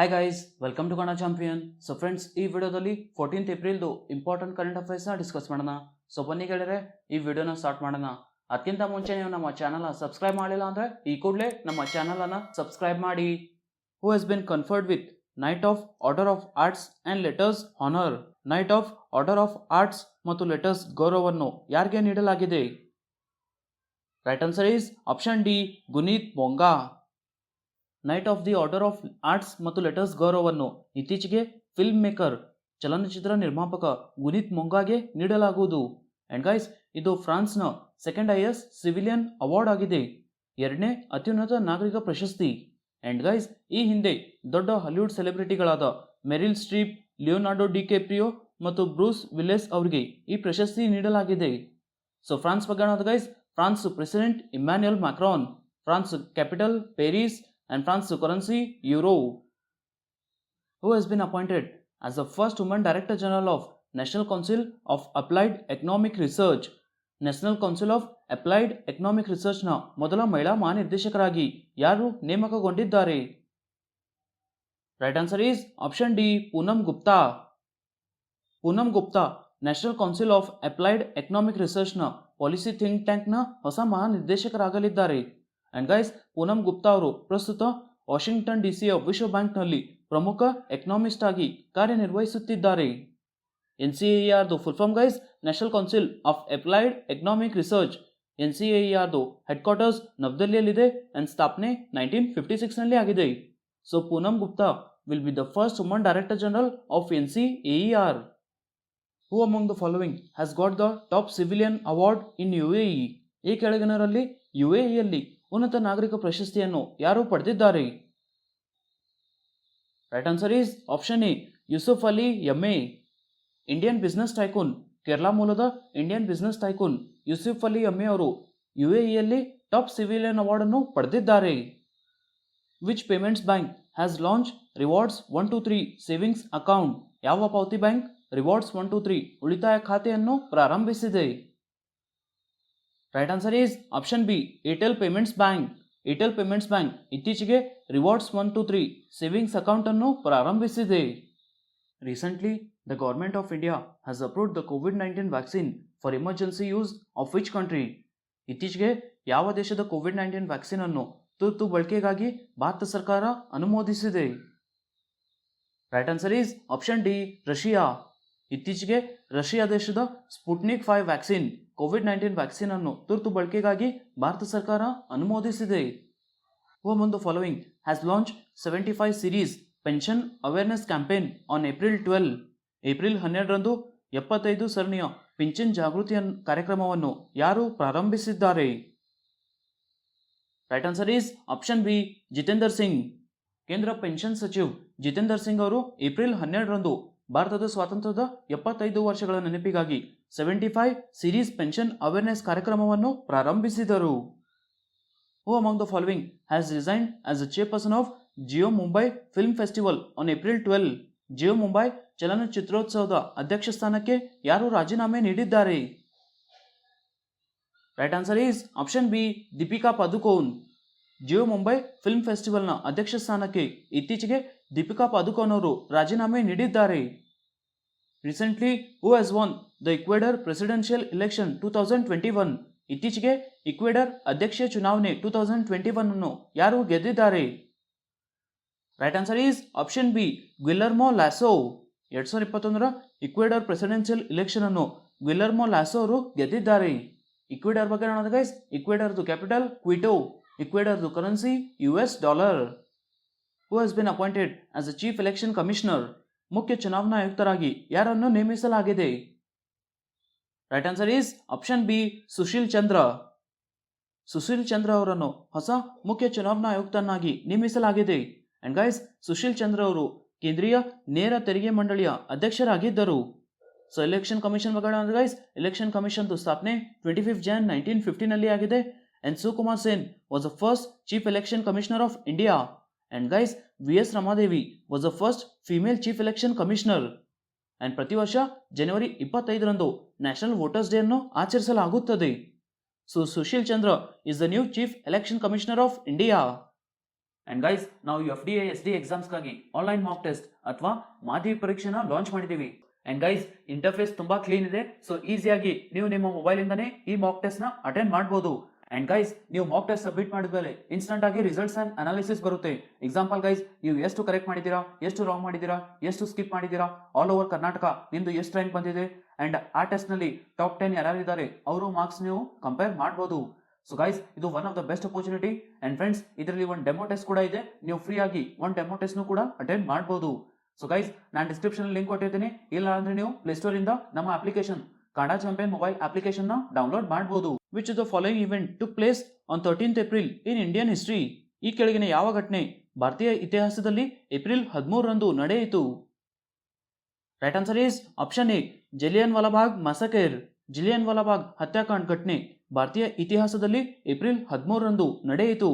Hi guys, welcome to Kannada champion. So friends, ಈ ವಿಡಿಯೋದಲ್ಲಿ 14th ಏಪ್ರಿಲ್ದು ಇಂಪಾರ್ಟೆಂಟ್ ಕರೆಂಟ್ ಅಫೇರ್ಸ್ನ ಡಿಸ್ಕಸ್ ಮಾಡೋಣ. ಸೊ ಬನ್ನಿ ಗೆಳೆಯರೆ, ಈ ವಿಡಿಯೋನ ಸ್ಟಾರ್ಟ್ ಮಾಡೋಣ. ಅದಕ್ಕಿಂತ ಮುಂಚೆ ನೀವು ನಮ್ಮ ಚಾನಲ್ನ ಸಬ್ಸ್ಕ್ರೈಬ್ ಮಾಡಿಲ್ಲ ಅಂದರೆ ಈ ಕೂಡಲೇ ನಮ್ಮ ಚಾನಲನ್ನು ಸಬ್ಸ್ಕ್ರೈಬ್ ಮಾಡಿ. Who has been conferred with knight of order of arts and letters honour? Knight of order of arts ಮತ್ತು ಲೆಟರ್ಸ್ ಗೌರವವನ್ನು ಯಾರಿಗೆ ನೀಡಲಾಗಿದೆ? Right answer is option D, Guneet Monga. Knight of the order of arts ಮತ್ತು letters ಗೌರವವನ್ನು ಇತ್ತೀಚೆಗೆ film maker, ಚಲನಚಿತ್ರ ನಿರ್ಮಾಪಕ ಗುನೀತ್ ಮೊಂಗಾಗೆ ನೀಡಲಾಗುವುದು. ಅಂಡ್ ಗೈಸ್, ಇದು ಫ್ರಾನ್ಸ್ನ ಸೆಕೆಂಡ್ ಹೈಯೆಸ್ಟ್ ಸಿವಿಲಿಯನ್ ಅವಾರ್ಡ್ ಆಗಿದೆ, ಎರಡನೇ ಅತ್ಯುನ್ನತ ನಾಗರಿಕ ಪ್ರಶಸ್ತಿ. ಅಂಡ್ ಗೈಸ್, ಈ ಹಿಂದೆ ದೊಡ್ಡ ಹಾಲಿವುಡ್ ಸೆಲೆಬ್ರಿಟಿಗಳಾದ ಮೆರಿಲ್ ಸ್ಟ್ರೀಪ್, ಲಿಯೋನಾರ್ಡೋ ಡಿಕ್ಯಾಪ್ರಿಯೋ ಮತ್ತು ಬ್ರೂಸ್ ವಿಲ್ಲಿಸ್ ಅವರಿಗೆ ಈ ಪ್ರಶಸ್ತಿ ನೀಡಲಾಗಿದೆ. ಸೊ ಫ್ರಾನ್ಸ್ ಬಗ್ಗೆ guys, France president Immanuel Macron, France capital Paris, and France currency euro. Who has been appointed as the first woman Director General of National Council of Applied Economic Research? National council of applied economic ರಿಸರ್ಚ್ನ ಮೊದಲ ಮಹಿಳಾ ಮಹಾನಿರ್ದೇಶಕರಾಗಿ ಯಾರು ನೇಮಕಗೊಂಡಿದ್ದಾರೆ? Right answer is option D, Poonam Gupta. Poonam Gupta national council of applied economic ರಿಸರ್ಚ್ನ policy think ಟ್ಯಾಂಕ್ನ ಹೊಸ ಮಹಾನಿರ್ದೇಶಕರಾಗಲಿದ್ದಾರೆ. ಅಂಡ್ ಗೈಸ್, ಪೂನಮ್ ಗುಪ್ತಾ ಅವರು ಪ್ರಸ್ತುತ ವಾಷಿಂಗ್ಟನ್ ಡಿಸಿಯ ವಿಶ್ವ ಬ್ಯಾಂಕ್ನಲ್ಲಿ ಪ್ರಮುಖ ಎಕನಾಮಿಸ್ಟ್ ಆಗಿ ಕಾರ್ಯನಿರ್ವಹಿಸುತ್ತಿದ್ದಾರೆ. NCAERದು full form guys, national council of applied economic research. NCAERದು ಹೆಡ್ ಕ್ವಾರ್ಟರ್ಸ್ ನವದೆಹಲಿಯಲ್ಲಿದೆ ಅಂಡ್ ಸ್ಥಾಪನೆ 1956ನಲ್ಲಿ ಆಗಿದೆ. So Poonam Gupta will be the first woman director general of NCAER. Who among the following has got the top civilian award in UAE? ಈ ಕೆಳಗಿನರಲ್ಲಿ UAEಯಲ್ಲಿ ಉನ್ನತ ನಾಗರಿಕ ಪ್ರಶಸ್ತಿಯನ್ನು ಯಾರು ಪಡೆದಿದ್ದಾರೆ? Right answer is option A, Yusuf Ali MA. Indian business tycoon, Kerala ಮೂಲದ Indian business tycoon Yusuf Ali MA ಅವರು UAEಯಲ್ಲಿ ಟಾಪ್ ಸಿವಿಲಿಯನ್ ಅವಾರ್ಡ್ ಅನ್ನು ಪಡೆದಿದ್ದಾರೆ. Which payments bank has launch rewards 123 savings account? ಯಾವ ಪಾವತಿ ಬ್ಯಾಂಕ್ ರಿವಾರ್ಡ್ಸ್ 123 ಉಳಿತಾಯ ಖಾತೆಯನ್ನು ಪ್ರಾರಂಭಿಸಿದೆ? Right answer is option B, Airtel payments bank. Airtel payments bank ಇತ್ತೀಚೆಗೆ ರಿವಾರ್ಡ್ಸ್ 123 ಸೇವಿಂಗ್ಸ್ ಅಕೌಂಟ್ ಅನ್ನು ಪ್ರಾರಂಭಿಸಿದೆ. Recently the government of India has approved the COVID-19 vaccine for emergency use of which country? ಇತ್ತೀಚೆಗೆ ಯಾವ ದೇಶದ COVID-19 vaccine ಅನ್ನು ತುರ್ತು ಬಳಕೆಗಾಗಿ ಭಾರತ ಸರ್ಕಾರ ಅನುಮೋದಿಸಿದೆ? Right answer is option D, Russia. ಇತ್ತೀಚೆಗೆ ರಷ್ಯಾ ದೇಶದ ಸ್ಪುಟ್ನಿಕ್ 5 ವ್ಯಾಕ್ಸಿನ್ COVID-19 ವ್ಯಾಕ್ಸಿನ್ ಅನ್ನು ತುರ್ತು ಬಳಕೆಗಾಗಿ ಭಾರತ ಸರ್ಕಾರ ಅನುಮೋದಿಸಿದೆ. Who among the following has launch 75 series pension awareness campaign on April 12? April 12ರಂದು 75 ಸರಣಿಯ ಪಿಂಚನ್ ಜಾಗೃತಿ ಕಾರ್ಯಕ್ರಮವನ್ನು ಯಾರು ಪ್ರಾರಂಭಿಸಿದ್ದಾರೆ? Right answer is option B, Jitender Singh. ಕೇಂದ್ರ ಪೆನ್ಷನ್ ಸಚಿವ್ ಜಿತೇಂದರ್ ಸಿಂಗ್ ಅವರು ಏಪ್ರಿಲ್ 12ರಂದು ಭಾರತದ ಸ್ವಾತಂತ್ರ್ಯದ 75 ವರ್ಷಗಳ ನೆನಪಿಗಾಗಿ 75 ಸೀರೀಸ್ ಪೆನ್ಷನ್ ಅವೇರ್ನೆಸ್ ಕಾರ್ಯಕ್ರಮವನ್ನು ಪ್ರಾರಂಭಿಸಿದರು. Who among the following has resigned as the chairperson of Jio Mumbai film festival on April 12? Jio Mumbai ಚಲನಚಿತ್ರೋತ್ಸವದ ಅಧ್ಯಕ್ಷ ಸ್ಥಾನಕ್ಕೆ ಯಾರು ರಾಜೀನಾಮೆ ನೀಡಿದ್ದಾರೆ? Right answer is option B, Deepika Padukone. Jio Mumbai film ಫೆಸ್ಟಿವಲ್ನ ಅಧ್ಯಕ್ಷ ಸ್ಥಾನಕ್ಕೆ ಇತ್ತೀಚೆಗೆ ದೀಪಿಕಾ ಪದುಕೋನ್ ಅವರು ರಾಜೀನಾಮೆ ನೀಡಿದ್ದಾರೆ. Recently who has won the Ecuador presidential election 2021? ಇತ್ತೀಚೆಗೆ ಇಕ್ವೆಡರ್ ಅಧ್ಯಕ್ಷೀಯ ಚುನಾವಣೆ 2021 ಅನ್ನು ಯಾರು ಗೆದ್ದಿದ್ದಾರೆ? Right answer is option B, ಗ್ವಿಲ್ಲರ್ಮೋ Lasso. 2021ರ ಇಕ್ವೆಡರ್ ಪ್ರೆಸಿಡೆನ್ಷಿಯಲ್ ಎಲೆಕ್ಷನ್ ಅನ್ನು ಗ್ವಿಲ್ಲರ್ಮೋ ಲಾಸೋ ಅವರು ಗೆದ್ದಿದ್ದಾರೆ. ಇಕ್ವೆಡರ್ ಬಗ್ಗೆ ನೋಡೋದು ಗೈಸ್, ಇಕ್ವೆಡರ್ದು ಕ್ಯಾಪಿಟಲ್ ಕ್ವಿಟೋ, ಇಕ್ವೆಡರ್ದು currency US dollar. Who has been appointed as a chief election commissioner? ಮುಖ್ಯ ಚುನಾವಣಾ ಆಯುಕ್ತರಾಗಿ ಯಾರನ್ನು ನೇಮಿಸಲಾಗಿದೆ? Right answer is option B, Sushil Chandra. Sushil Chandra ಅವರನ್ನು ಹೊಸ ಮುಖ್ಯ ಚುನಾವಣಾ ಆಯುಕ್ತನಾಗಿ ನೇಮಿಸಲಾಗಿದೆ. ಅಂಡ್ ಗೈಸ್, ಸುಶೀಲ್ ಚಂದ್ರ ಅವರು ಕೇಂದ್ರೀಯ ನೇರ ತೆರಿಗೆ ಮಂಡಳಿಯ ಅಧ್ಯಕ್ಷರಾಗಿದ್ದರು. ಸೊ ಎಲೆಕ್ಷನ್ ಕಮಿಷನ್ ಬಗ್ಗೆ ಗೈಸ್, ಎಲೆಕ್ಷನ್ ಕಮಿಷನ್ದು ಸ್ಥಾಪನೆ 25 ಜಾನ್ 1950ನಲ್ಲಿ ಆಗಿದೆ. And Sukumar Sen was the first Chief Election Commissioner of India. And guys, V.S. Ramadevi was the first female Chief Election Commissioner. And ಪ್ರತಿ ವರ್ಷ ಜನವರಿ 25ರಂದು ನ್ಯಾಷನಲ್ ವೋಟರ್ಸ್ ಡೇ ಅನ್ನು ಆಚರಿಸಲಾಗುತ್ತದೆ. So Sushil Chandra is the new Chief Election Commissioner of India. And guys, ನಾವು FDA SD ಎಕ್ಸಾಮ್ಸ್ಗಾಗಿ online mock test ಅಥವಾ ಮಾದರಿ ಪರೀಕ್ಷೆನ ಲಾಂಚ್ ಮಾಡಿದ್ದೀವಿ. ಅಂಡ್ ಗೈಸ್, ಇಂಟರ್ಫೇಸ್ ತುಂಬಾ ಕ್ಲೀನ್ ಇದೆ, ಸೊ ಈಸಿಯಾಗಿ ನೀವು ನಿಮ್ಮ ಮೊಬೈಲ್ ಇಂದಾನೆ ಈ ಮಾಕ್ ಟೆಸ್ಟ್ ನ ಅಟೆಂಡ್ ಮಾಡಬಹುದು. ಅಂಡ್ ಗೈಸ್, ನೀವು ಮಾಕ್ ಟೆಸ್ಟ್ ಸಬ್ಮಿಟ್ ಮಾಡಿದ್ಮೇಲೆ ಇನ್ಸ್ಟಂಟ್ ಆಗಿ ರಿಸಲ್ಟ್ಸ್ ಅಂಡ್ ಅನಾಲಿಸಿಸ್ ಬರುತ್ತೆ. ಎಕ್ಸಾಂಪಲ್ ಗೈಸ್, ನೀವು ಎಷ್ಟು ಕರೆಕ್ಟ್ ಮಾಡಿದ್ದೀರಾ, ಎಷ್ಟು ರಾಂಗ್ ಮಾಡಿದ್ದೀರಾ, ಎಷ್ಟು ಸ್ಕಿಪ್ ಮಾಡಿದ್ದೀರಾ, ಆಲ್ ಓವರ್ ಕರ್ನಾಟಕ ನಿಮ್ದು ಎಷ್ಟು ರ್ಯಾಂಕ್ ಬಂದಿದೆ, ಅಂಡ್ ಆ ಟೆಸ್ಟ್ ನಲ್ಲಿ ಟಾಪ್ 10 ಯಾರಿದ್ದಾರೆ ಅವರು ಮಾರ್ಕ್ಸ್ ನೀವು ಕಂಪೇರ್ ಮಾಡಬಹುದು. ಸೊ ಗೈಸ್, ಇದು one of the best opportunity. And friends, ಇದರಲ್ಲಿ ಒಂದು ಡೆಮೋ ಟೆಸ್ಟ್ ಕೂಡ ಇದೆ, ನೀವು ಫ್ರೀ ಆಗಿ ಒಂದು ಡೆಮೋ ಟೆಸ್ಟ್ ಕೂಡ ಅಟೆಂಡ್ ಮಾಡಬಹುದು. ಸೊ ಗೈಸ್, ನಾನು ಡಿಸ್ಕ್ರಿಪ್ಷನ್ ಲಿಂಕ್ ಕೊಟ್ಟಿರ್ತೀನಿ, ಇಲ್ಲ ಅಂದ್ರೆ ನೀವು ಪ್ಲೇಸ್ಟೋರ್ ಇಂದ ನಮ್ಮ application Kannada champion mobile application ನ ಡೌನ್ಲೋಡ್ ಮಾಡಬಹುದು. Which is the following event took place on 13th April in Indian history? ಈ ಕೆಳಗಿನ ಯಾವ ಘಟನೆ ಭಾರತೀಯ ಇತಿಹಾಸದಲ್ಲಿ ಏಪ್ರಿಲ್ 13ರಂದು ನಡೆಯಿತು? Right answer is option A, Jallian Walabagh massacre. Jallian Walabagh ಹತ್ಯಾಕಾಂಡ್ ಘಟನೆ ಭಾರತೀಯ ಇತಿಹಾಸದಲ್ಲಿ ಏಪ್ರಿಲ್ 13ರಂದು ನಡೆಯಿತು.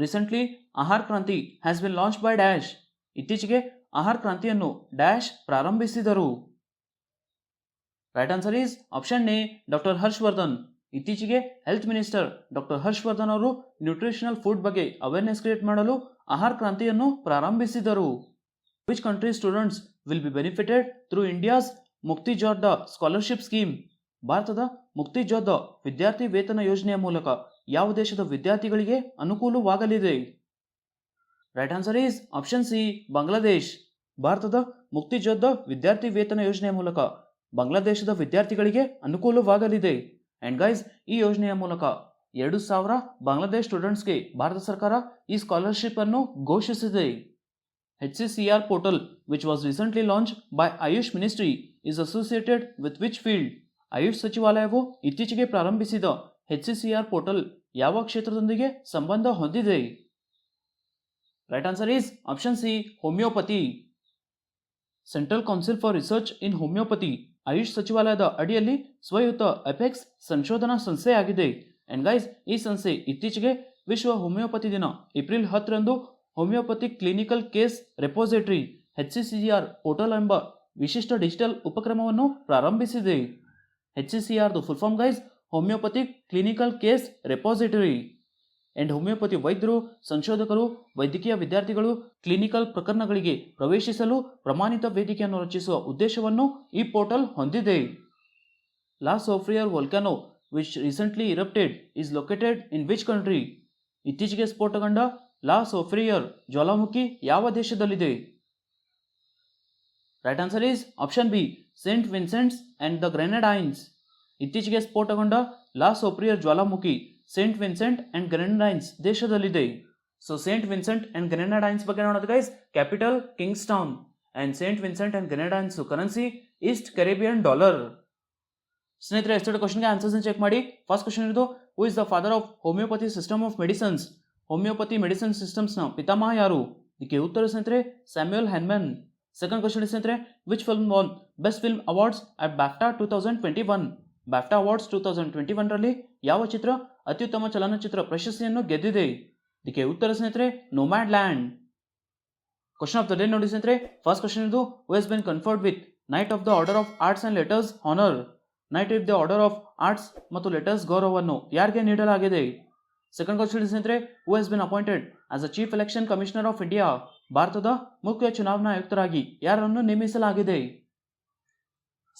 ರೀಸೆಂಟ್ಲಿ ಆಹಾರ್ ಕ್ರಾಂತಿ has been launch by dash. ಇತ್ತೀಚೆಗೆ ಆಹಾರ್ ಕ್ರಾಂತಿಯನ್ನು ಡ್ಯಾಶ್ ಪ್ರಾರಂಭಿಸಿದರು. Right answer is option a, doctor Harshvardhan. ಇತ್ತೀಚೆಗೆ ಹೆಲ್ತ್ ಮಿನಿಸ್ಟರ್ ಡಾಕ್ಟರ್ ಹರ್ಷವರ್ಧನ್ ಅವರು ನ್ಯೂಟ್ರಿಷನಲ್ ಫುಡ್ ಬಗ್ಗೆ ಅವೇರ್ನೆಸ್ ಕ್ರಿಯೇಟ್ ಮಾಡಲು ಆಹಾರ್ ಕ್ರಾಂತಿಯನ್ನು ಪ್ರಾರಂಭಿಸಿದರು. Which country students will be benefited through India's Mukti Yoddha scholarship scheme? ಭಾರತದ ಮುಕ್ತಿ ಯೋದ್ಧಾ ವಿದ್ಯಾರ್ಥಿ ವೇತನ ಯೋಜನೆಯ ಮೂಲಕ ಯಾವ ದೇಶದ ವಿದ್ಯಾರ್ಥಿಗಳಿಗೆ ಅನುಕೂಲವಾಗಲಿದೆ? Right answer is option C, Bangladesh. ಭಾರತದ ಮುಕ್ತಿ ಯೋದ್ಧಾ ವಿದ್ಯಾರ್ಥಿ ವೇತನ ಯೋಜನೆಯ ಮೂಲಕ ಬಾಂಗ್ಲಾದೇಶದ ವಿದ್ಯಾರ್ಥಿಗಳಿಗೆ ಅನುಕೂಲವಾಗಲಿದೆ. ಅಂಡ್ ಗೈಸ್, ಈ ಯೋಜನೆಯ ಮೂಲಕ 2,000 ಬಾಂಗ್ಲಾದೇಶ್ ಸ್ಟೂಡೆಂಟ್ಸ್ಗೆ ಭಾರತ ಸರ್ಕಾರ ಈ ಸ್ಕಾಲರ್ಶಿಪ್ ಅನ್ನು ಘೋಷಿಸಿದೆ. HCCR portal which was recently launch by Ayush ministry is associated with which field? Ayush ಸಚಿವಾಲಯವು ಇತ್ತೀಚೆಗೆ ಪ್ರಾರಂಭಿಸಿದ HCCR ಪೋರ್ಟಲ್ ಯಾವ ಕ್ಷೇತ್ರದೊಂದಿಗೆ ಸಂಬಂಧ ಹೊಂದಿದೆ? Right answer is option c, homeopathy. Central council for research in homeopathy Ayush ಸಚಿವಾಲಯದ ಅಡಿಯಲ್ಲಿ ಸ್ವಯುತ ಅಪೆಕ್ಸ್ ಸಂಶೋಧನಾ ಸಂಸ್ಥೆಯಾಗಿದೆ. ಅಂಡ್ ಗೈಸ್, ಈ ಸಂಸ್ಥೆ ಇತ್ತೀಚೆಗೆ ವಿಶ್ವ ಹೋಮಿಯೋಪತಿ ದಿನ ಏಪ್ರಿಲ್ 10ರಂದು homeopathic clinical case repository HCCR portal ಎಂಬ ವಿಶಿಷ್ಟ ಡಿಜಿಟಲ್ ಉಪಕ್ರಮವನ್ನು ಪ್ರಾರಂಭಿಸಿದೆ. HCCR ದು full form guys, homeopathic clinical case repository. And homeopathy ವೈದ್ಯರು, ಸಂಶೋಧಕರು, ವೈದ್ಯಕೀಯ ವಿದ್ಯಾರ್ಥಿಗಳು ಕ್ಲಿನಿಕಲ್ ಪ್ರಕರಣಗಳಿಗೆ ಪ್ರವೇಶಿಸಲು ಪ್ರಮಾಣಿತ ವೇದಿಕೆಯನ್ನು ರಚಿಸುವ ಉದ್ದೇಶವನ್ನು ಈ ಪೋರ್ಟಲ್ ಹೊಂದಿದೆ. La Soufriere volcano which recently erupted is located in which country? ಇತ್ತೀಚೆಗೆ ಸ್ಫೋಟಗೊಂಡ ಲಾ ಸೋಫ್ರಿಯರ್ ಜ್ವಾಲಾಮುಖಿ ಯಾವ ದೇಶದಲ್ಲಿದೆ? Right answer is option B, Saint Vincents and the Grenadines. ಇತ್ತೀಚೆಗೆ ಸ್ಫೋಟಗೊಂಡ ಲಾ ಸೋಫ್ರಿಯರ್ ಜ್ವಾಲಾಮುಖಿ ಸೇಂಟ್ ವಿನ್ಸೆಂಟ್ ಅಂಡ್ ಗ್ರೆನಡೈನ್ಸ್ ದೇಶದಲ್ಲಿದೆ. So Saint Vincent and Grenadines ಬಗ್ಗೆ ನೋಡೋದು guys, capital Kingstown. And Saint Vincent and Grenadines currency East Caribbean dollar. ಸ್ನೇಹಿತರೆ, ಎಷ್ಟು ಕ್ವಶನ್ಗೆ answers check ಮಾಡಿ. ಫಸ್ಟ್ ಕ್ವಶನ್ ಇರೋದು, who is the father of homeopathy system of medicines? Homeopathy medicine systems ನ ಪಿತಾಮಹ ಯಾರು? ಇದಕ್ಕೆ ಉತ್ತರ ಸ್ನೇಹಿತರೆ ಸ್ಯಾಮ್ಯುಯಲ್ ಹ್ಯಾನ್ಮನ್. ಸೆಕೆಂಡ್ ಕ್ವಶನ್ ಸ್ನೇಹಿತರೆ, which film won best film awards at BAFTA 2021? BAFTA awards 2021ರಲ್ಲಿ ಯಾವ ಚಿತ್ರ ಅತ್ಯುತ್ತಮ ಚಲನಚಿತ್ರ ಪ್ರಶಸ್ತಿಯನ್ನು ಗೆದ್ದಿದೆ? ಇದಕ್ಕೆ ಉತ್ತರ ಸ್ನೇಹಿತರೆ Nomadland. Question of the day ನೋಡಿ ಸ್ನೇಹಿತರೆ, ಫಸ್ಟ್ ಕ್ವಶನ್ ಇದು, who has been conferred with knight of the order of arts and letters honour? Knight of the order of arts ಮತ್ತು ಲೆಟರ್ಸ್ ಗೌರವವನ್ನು ಯಾರಿಗೆ ನೀಡಲಾಗಿದೆ? ಸೆಕೆಂಡ್ ಕ್ವಶನ್ ಸ್ನೇಹಿತರೆ, ಹೂ has been appointed as a chief election commissioner of India? ಭಾರತದ ಮುಖ್ಯ ಚುನಾವಣಾ ಆಯುಕ್ತರಾಗಿ ಯಾರನ್ನು ನೇಮಿಸಲಾಗಿದೆ?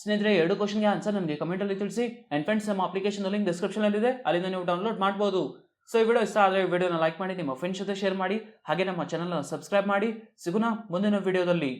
ಸ್ನೇಹಿತರೆ, ಎರಡು ಕ್ವಶನ್ಗೆ ಆನ್ಸರ್ ನಮಗೆ ಕಮೆಂಟ್ ಅಲ್ಲಿ ತಿಳಿಸಿ. ಅಂಡ್ ಫ್ರೆಂಡ್ಸ್, ನಮ್ಮ ಅಪ್ಲಿಕೇಶನ್ ಲಿಂಕ್ ಡಿಸ್ಕ್ರಿಪ್ಷನ್ ಅಲ್ಲಿ ಇದೆ, ಅಲ್ಲಿಂದ ನೀವು ಡೌನ್ಲೋಡ್ ಮಾಡಬಹುದು. ಸೊ ಈ ವಿಡಿಯೋ ಇಷ್ಟ ಆದರೆ ವಿಡಿಯೋನ ಲೈಕ್ ಮಾಡಿ, ನಿಮ್ಮ ಫ್ರೆಂಡ್ಸ್ ಜೊತೆ ಶೇರ್ ಮಾಡಿ, ಹಾಗೆ ನಮ್ಮ ಚಾನಲ್ನ ಸಬ್ಸ್ಕ್ರೈಬ್ ಮಾಡಿ. ಸಿಗೋಣ ಮುಂದಿನ ವಿಡಿಯೋದಲ್ಲಿ.